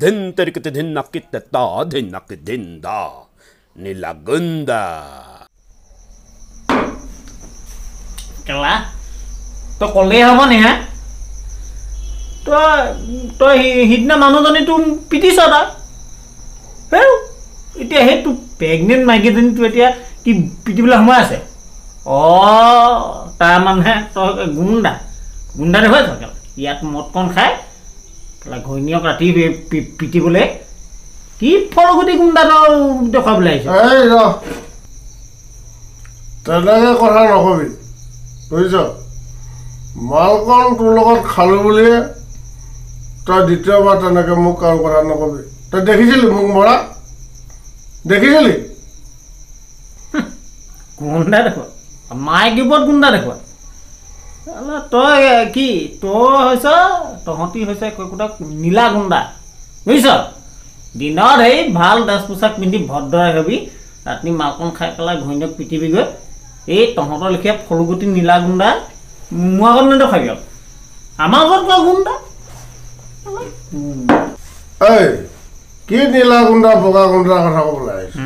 ধিন তেৰিকতে ধিন নাকিতে তা ধিন নাকি ধিন দা নীলা গুণ্ডা কেলা তই ক'লেই হ'ব নি হা তই সিদিনা মানুহজনী তোৰ পিটিছ তই এতিয়া সেই তোৰ প্ৰেগনেণ্ট মাইকীজনী তোৰ এতিয়া কি পিটিবলৈ সময় আছে তাৰ মানুহে তই গুণ্ডা দেখুৱাই থ ইয়াত মদকণ খাই কেলা ঘৈণীয়েক ৰাতি পিটিবলৈ কি ফলগতি গুণ্ডা তই দেখুৱাবলৈ আহিছ তেনেকৈ কথা নকবি বুজিছ মালকণ তোৰ লগত খালোঁ বুলিয়ে তই দ্বিতীয়বাৰ তেনেকৈ মোক কাৰো কথা নকবি তই দেখিছিলি মোক মৰা দেখিছিলি গুণ্ডা দেখুৱা মাইকী ওপৰত গুণ্ডা দেখুৱা তই কি তহঁতি হৈছে কৈকোটা নীলা গুণ্ডা বুজিছ দিনত সেই ভাল ড্ৰেছ পোছাক পিন্ধি ভদ্ৰাই হবি ৰাতি মালকণ খাই পেলাই ঘৈণীয়েক পিটিবিগৈ এই তহঁতৰ লেখীয়া ফলগুটি নীলা গুণ্ডা মোৰ আগত নেদেখাবি আৰু আমাৰ ঘৰত কোৱা গুণ্ডা এই কি নীলা গুণ্ডা বগা গুণ্ডাৰ কথা ক'বলৈ আহিছে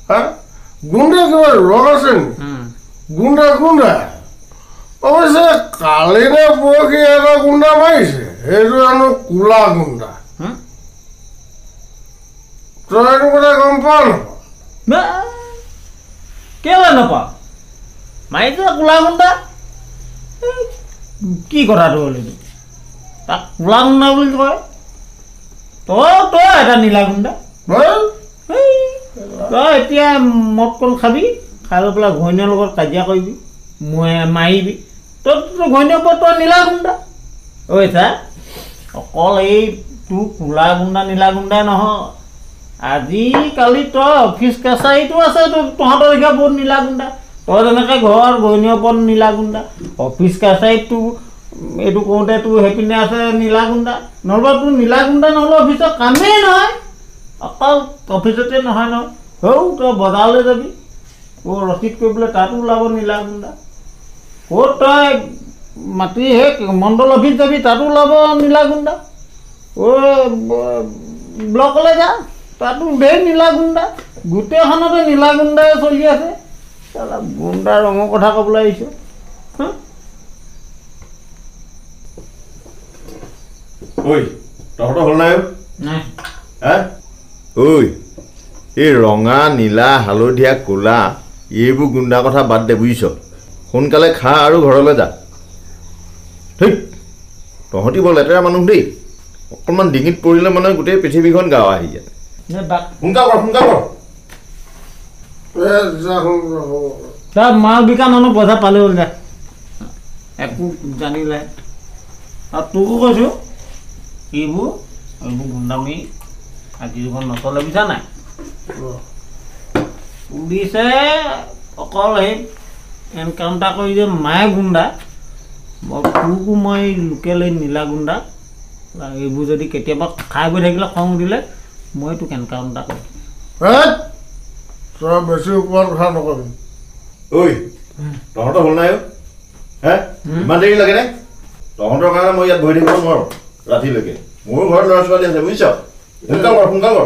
হা গুণ্ডা কিবা ৰং আছে নেকি গুণ্ডা অৱশ্যে কালি নে পৰহি এটা গুণ্ডা মাৰিছে সেইটো জানো কোলা গুণ্ডা তই এইটো কথা গম পাৱ নাপাৱ কেলে নাপাৱ মাৰিছে কোলা গুণ্ডা কি কথাটো হ'ল এইটো তাক কোলা গুণ্ডা বুলি কয় তই এটা নীলা গুণ্ডা তই এতিয়া মদকণ খাবি খাই লৈ পেলাই ঘৈণীৰ লগত কাজিয়া কৰিবি মাৰিবি তই ঘৈণীৰ ওপৰত তই নীলা গুণ্ডা ঐ চা অকল এই তোৰ কোলা গুণ্ডা নীলা গুণ্ডাই নহয় আজিকালি তই অফিচ কাছাৰীটো আছে তহঁতৰ লেখীয়া বহুত নীলা গুণ্ডা তই যেনেকৈ ঘৰৰ ঘৈণীৰ ওপৰত নীলা গুণ্ডা অফিচ কাছাৰীটো এইটো কৰোঁতে তোৰ সেইপিনে আছে নীলা গুণ্ডা নহ'লে তোৰ নীলা গুণ্ডা নহ'লে অফিচৰ কামেই নহয় অকল অফিচতে নহয় তই বজাৰলৈ যাবি ৰচিদ কৰিবলৈ তাতো ওলাব নীলা গুণ্ডা ক'ত তই মাতি সেই মণ্ডল অফিচ যাবি তাতো ওলাব নীলা গুণ্ডা ব্লকলৈ যা তাতো ঢেৰ নীলা গুণ্ডা গোটেইখনতে নীলা গুণ্ডাই চলি আছে গুণ্ডা ৰঙৰ কথা ক'বলৈ আহিছোঁ ঐ তহঁতৰ হ'ল নাই ঐ এই ৰঙা নীলা হালধীয়া ক'লা এইবোৰ গুণ্ডা কথা বাদ দে বুজিছ সোনকালে খা আৰু ঘৰলৈ যা ঠিক তহঁতি বৰ লেতেৰা মানুহ দেই অকণমান ডিঙিত পৰিলে মানে গোটেই পৃথিৱীখন গাঁও আহি যায় সোনকাল কৰ মাল বিকা মানুহ পইচা পালে হ'ল যা একো জানিলে আৰু তোকো কৈছোঁ এইবোৰ গুণ্ডামি আজি যুগত নচলে বুজা নাই পুলিচে অকল সেই এনকাউণ্টাৰ কৰি যে মায়ে গুণ্ডা তোকো মই লোকেল এই নীলা গুণ্ডা এইবোৰ যদি কেতিয়াবা খাই গৈ থাকিলে খং দিলে মই তোক এনকাউণ্টাৰ কৰিম তই বেছি ওপৰত কথা নকবি ঐ তহঁতৰ হ'ল নাই ইমান দেৰি লাগে নে তহঁতৰ কাৰণে মই ইয়াত বহি থাকিব নোৱাৰোঁ ৰাতিলৈকে মোৰ ঘৰত ল'ৰা ছোৱালী আছে বুজিছ সোনকাল কৰ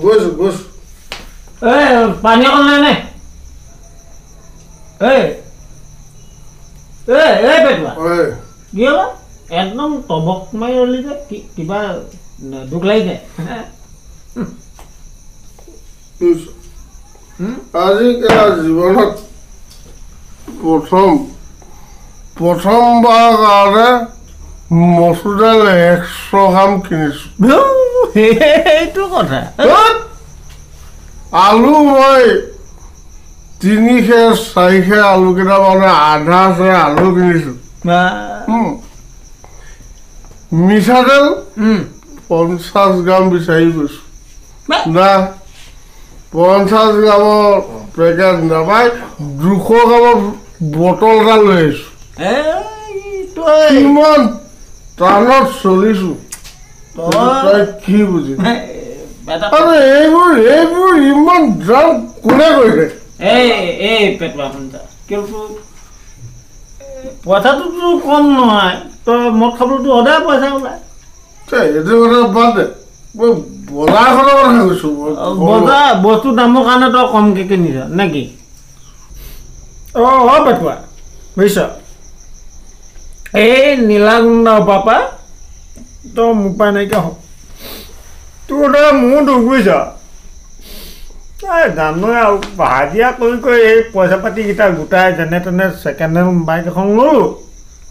গৈছোঁ পানী অকণ নাই নে পেটুৱা কি হ'ল একদম তবক মাৰি ৰলি যে কিবা দুখ লাগিছে আজি জীৱনত প্ৰথমবাৰ কাৰণে মচুৰ দাইল 100 গ্ৰাম কিনিছোঁ সেইটো কথা আলু মই 3 খেৰ 4 খেৰ আলু কেইটা মানে আধা আছে আলু কিনিছোঁ মিঠাতেল 50 গ্ৰাম বিচাৰি গৈছোঁ না 50 গ্ৰামৰ পেকেট নাপাই 200 গ্ৰামৰ বটল এটা লৈ আহিছোঁ ইমান টানত চলিছোঁ তই কি বুজি এইবোৰ ইমান দাম কোনে কৰিছে পেটুৱা পইচাটোতো কম নহয় তই মদ খাবলৈতো সদায় পইচা ওলায় এইটো কথা বাদ দে মই বজাৰখনৰ কথা কৈছোঁ বজাৰ বস্তু দামৰ কাৰণে তই কমকৈ কিনিছ নেকি হয় পেটুৱা বুজিছ এই নীলাগুণ্ডা পাপা তই মোৰ পৰা নাইকিয়া হ তোৰ দৰে মোৰ দুখ বুজিছ জানোৱে আৰু হাজিৰা কৰি এই পইচা পাতিকেইটা গোটাই যেনে তেনে ছেকেণ্ড হেণ্ড বাইক এখন ল'লোঁ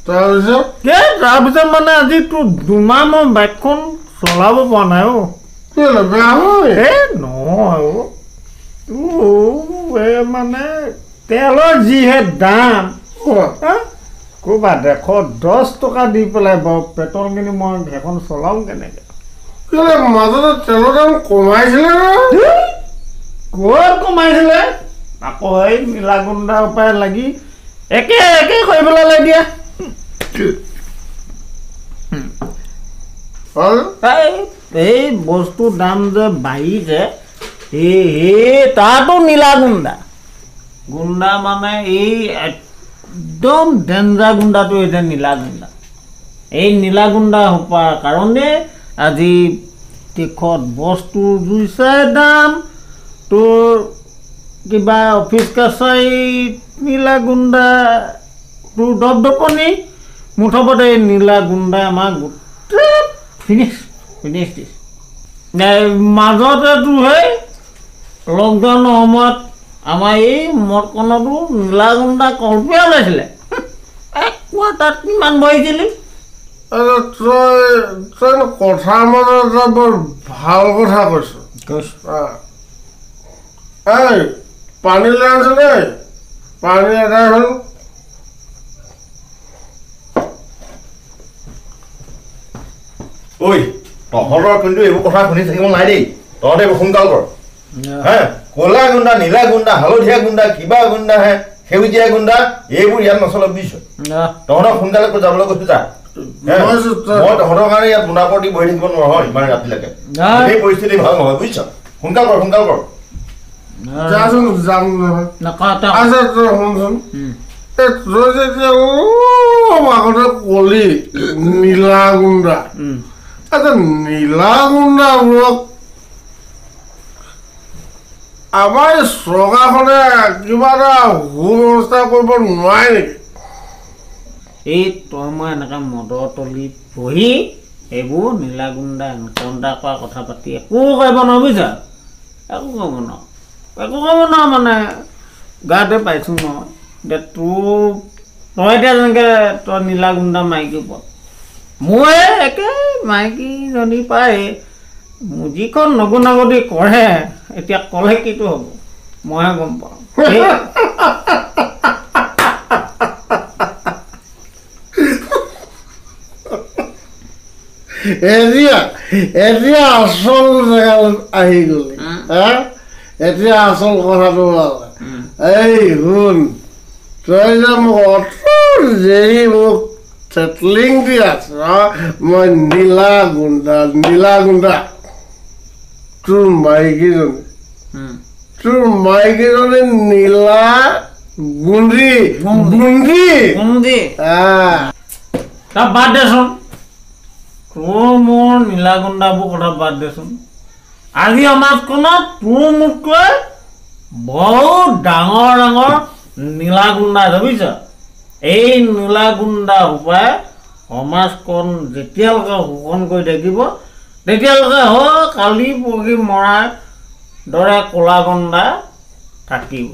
তাৰপিছত মানে আজি তোৰ 2 মাহ মই বাইকখন চলাব পৰা নাই বেয়া হয় নহয় মানে তেলৰ যিহে দাম ক'ৰবাত 110 টকা দি পেলাই বাৰু পেট্ৰল কিনি মই সেইখন চলাওঁ কেনেকৈ মাজতে তেলৰ দাম কমাইছিলে ক'ত কমাইছিলে আকৌ এই নীলাগুণ্ডাৰ পৰাই লাগি একে কৰি পেলালে দিয়া এই বস্তুৰ দাম যে বাঢ়িছে সেই তাতো নীলাগুণ্ডা গুণ্ডা মানে এই একদম ডেঞ্জাৰ গুণ্ডাটো এতিয়া নীলাগুণ্ডা এই নীলাগুণ্ডা হোৱাৰ কাৰণে আজি দেশত বস্তু জুইছে দাম তোৰ কিবা অফিচ কাছাৰীত নীলাগুণ্ডা তোৰ দপদপনি মুঠতে এই নীলাগুণ্ডাই আমাক গোটেই ফিনিছ দিছে মাজতে তোৰ সেই লকডাউনৰ সময়ত আমাৰ এই মদকণতো নীলাগুণ্ডা কল্পিয়া ওলাইছিলে তাত কিমান বহিছিলি তই কথাৰ মাজত এটা বৰ ভাল কথা কৈছ এই পানী লৈ আছ দেই পানী এটাই হ'ল ঐ তহঁতৰ কিন্তু এইবোৰ কথা শুনি থাকিব নাই দেই তহঁতে এইবোৰ সোনকাল কৰ হে ক'লা গুণ্ডা নীলা গুণ্ডা হালধীয়া গুণ্ডা কিবা গুণ্ডা হে সেউজীয়া গুণ্ডা এইবোৰ ইয়াত নচলে বুজিছ তহঁতক সোনকালে যাবলৈ কৈছো যা মই তহঁতৰ কাৰণে ইয়াত মুনাপৰ দি বহি থাকিব নোৱাৰো ইমান ৰাতিলৈকে এই পৰিস্থিতি ভাল নহয় বুজিছ সোনকাল কৰ যাচোন যাম নহয় আচ্ছা তই শুনচোন তই যেতিয়া আগতে কলি নীলাগুণ্ডা আচ্ছা নীলাগুণ্ডাবোৰক আমাৰ চৰকাৰখনে কিবা এটা সুব্যৱস্থা কৰিব নোৱাৰে নেকি এই তই মই এনেকৈ মদৰ তলিত বহি এইবোৰ নীলাগুণ্ডা এনকাউণ্টাৰ কৰা কথা পাতি একো কৰিব নোৱাৰো বুজিছ একো কৰিব নোৱাৰো মানে গাতে পাইছোঁ নহয় এতিয়া তই এতিয়া যেনেকৈ তই নীলাগুণ্ডা মাইকী ওপৰত মই একে মাইকীজনী পাই মোৰ যিখন নগুণাগতি কৰে এতিয়া ক'লে কিটো হ'ব মইহে গম পাওঁ এতিয়া আচল জেগালৈ আহি গ'লি এতিয়া আচল কথাটো ওলালে এই শুন তই যে মোক যেৰি মোক চেটলিং দি আছ মই নীলাগুণ্ডা তোৰ মাইকীজনী নীলা গুণ্ডি তাৰ বাদ দেচোন তোৰ মোৰ নীলাগুণ্ডাবোৰ কথা বাদ দেচোন আজি সমাজখনত তোৰ মোতকৈ বহুত ডাঙৰ নীলাগুণ্ডা আছে বুজিছ এই নীলাগুণ্ডা সোপাই সমাজখন যেতিয়ালৈকে শোষণ কৰি থাকিব তেতিয়ালৈকে কালি পৰহি মৰাৰ দৰে ক'লাগুণ্ডা থাকিব